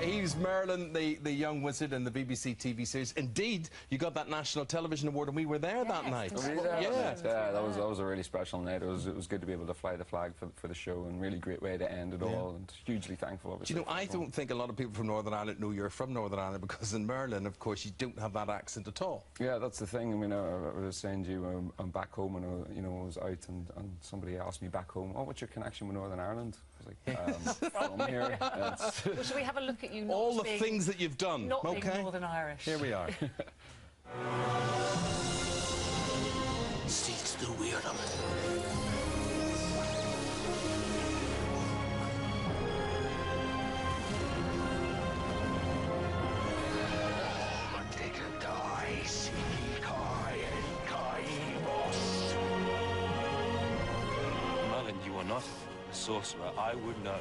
He's Merlin, the young wizard in the BBC TV series. Indeed, you got that National Television Award, and we were there that night. Yeah, that was a really special night. It was good to be able to fly the flag for the show, and really great way to end it all. And hugely thankful. Obviously. Do you know, I don't think a lot of people from Northern Ireland know you're from Northern Ireland, because in Merlin, of course, you don't have that accent at all. Yeah, that's the thing. I mean, I was saying to you, I'm back home, and I was out, and somebody asked me back home, "Oh, what's your connection with Northern Ireland?" I was like, "From here." Well, shall we have a look at you? All the things that you've done. Not being Northern Irish. Here we are. Seats the weirdo. Merlin, you are not a sorcerer. I would know.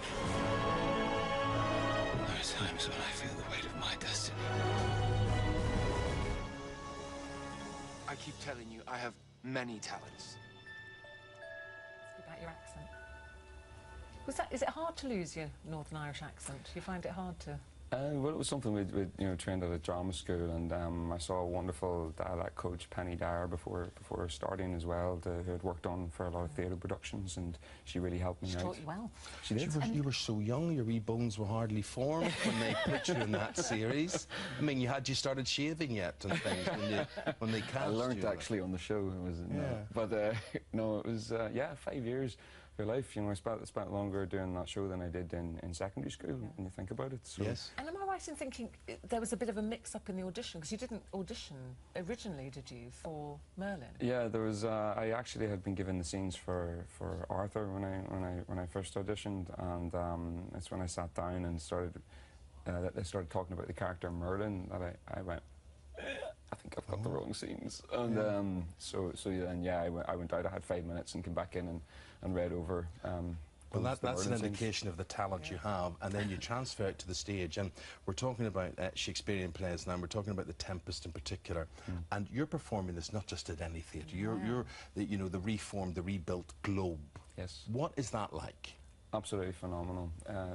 There are times when I feel the weight of my destiny. I keep telling you, I have many talents. About your accent. Is it hard to lose your Northern Irish accent? Do you find it hard to? Well, it was something we'd trained at a drama school, and I saw a wonderful dialect coach, Penny Dyer, before starting as well, who had worked on for a lot of theatre productions, and she really helped me out. She taught you well. She did. You were so young, your wee bones were hardly formed when they put you in that series. I mean, you started shaving yet and things when they cast you. I learnt actually on the show. It was no, it was 5 years. Your life, you know, I spent longer doing that show than I did in secondary school, when you think about it. So. Yes. And am I right in thinking there was a bit of a mix-up in the audition, because you didn't audition originally, did you, for Merlin? Yeah, there was. I actually had been given the scenes for Arthur when I first auditioned, and it's when I sat down and they started talking about the character Merlin that I went, I think I've got the wrong scenes. And I went out, I had 5 minutes and came back in and read over. Well, that's an indication of the talent you have, and then you transfer it to the stage. And we're talking about Shakespearean plays now, and we're talking about The Tempest in particular. And you're performing this not just at any theatre. You're the reformed, the rebuilt Globe. Yes. What is that like? Absolutely phenomenal.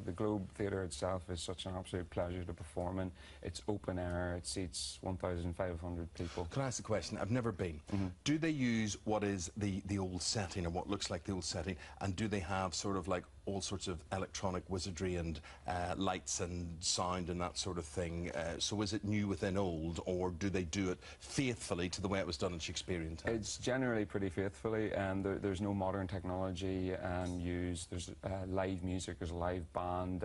The Globe Theatre itself is such an absolute pleasure to perform in. It's open air, it seats 1,500 people. Can I ask a question? I've never been. Do they use what is the old setting, or what looks like the old setting, and do they have sort of like all sorts of electronic wizardry and lights and sound and that sort of thing? So is it new within old, or do they do it faithfully to the way it was done in Shakespearean times? It's generally pretty faithfully, and there's no modern technology used. There's live music, there's a live band.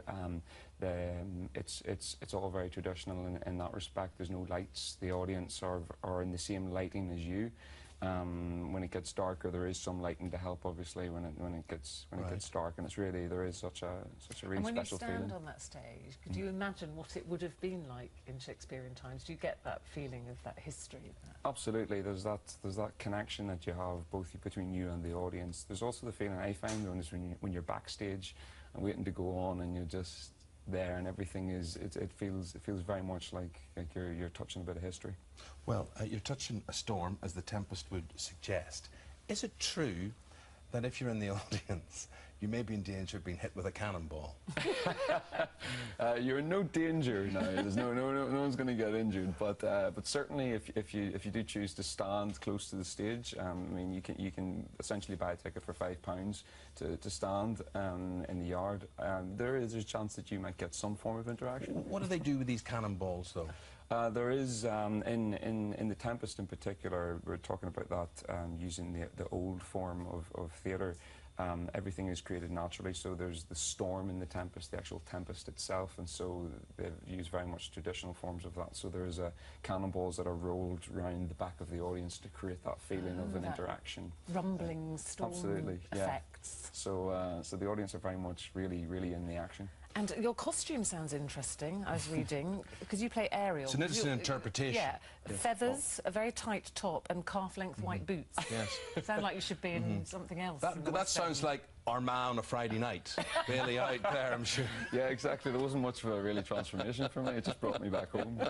It's all very traditional in that respect. There's no lights. The audience are in the same lighting as you. When it gets darker, there is some lighting to help, obviously, when it gets dark, and there is such a really special feeling. And when you stand on that stage, could you imagine what it would have been like in Shakespearean times? Do you get that feeling of that history? Absolutely. There's that connection that you have both between you and the audience. There's also the feeling I find when you're backstage and waiting to go on, and you're just there, and everything it feels very much like you're touching a bit of history. Well, you're touching a storm, as The Tempest would suggest. Is it true that if you're in the audience, you may be in danger of being hit with a cannonball? You're in no danger now. There's no one's going to get injured. But certainly, if you do choose to stand close to the stage, I mean, you can essentially buy a ticket for £5 to stand in the yard. There is a chance that you might get some form of interaction. What do they do with these cannonballs, though? There is, in The Tempest in particular, we're talking about that using the old form of theatre. Everything is created naturally, so there's the storm in The Tempest, the actual tempest itself, and so they've used very much traditional forms of that. So there's cannonballs that are rolled around the back of the audience to create that feeling of an interaction. Rumbling storm effects. So the audience are very much really in the action. And your costume sounds interesting, I was reading, because you play Ariel. It's an interesting interpretation. Yeah. Feathers, a very tight top, and calf-length white boots. Yes. Sound like you should be in something else. That sounds like Armagh on a Friday night. Bailey out there, I'm sure. Yeah, exactly. There wasn't much of a really transformation for me. It just brought me back home.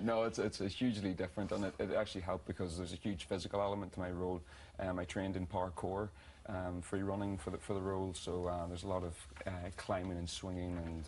No, it's hugely different, and it actually helped because there's a huge physical element to my role. I trained in parkour, free running for the role, so there's a lot of climbing and swinging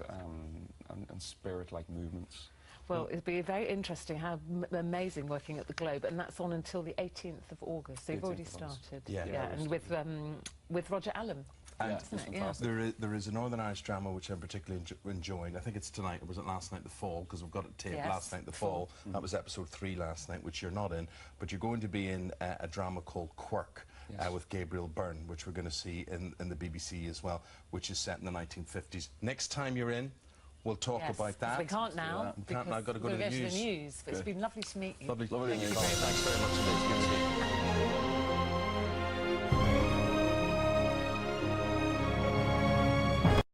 and spirit-like movements. Well, it'll be very interesting, how amazing working at the Globe, and that's on until the 18th of August. So you've already started. Yeah. And with Roger Allen. And isn't it? fantastic. There is a Northern Irish drama which I'm particularly enjoying. I think it's tonight, or was it last night, The Fall, because we've got it taped. Yes, Last night, The Fall. That was episode 3 last night, which you're not in, but you're going to be in a drama called Quirk. Yes. With Gabriel Byrne, which we're going to see in the BBC as well, which is set in the 1950s. Next time you're in, we'll talk about that. We can't now. We can't now. I've got to go to the news. But it's been lovely to meet you. Lovely. Lovely to meet you. Thanks very much indeed. Good to see you.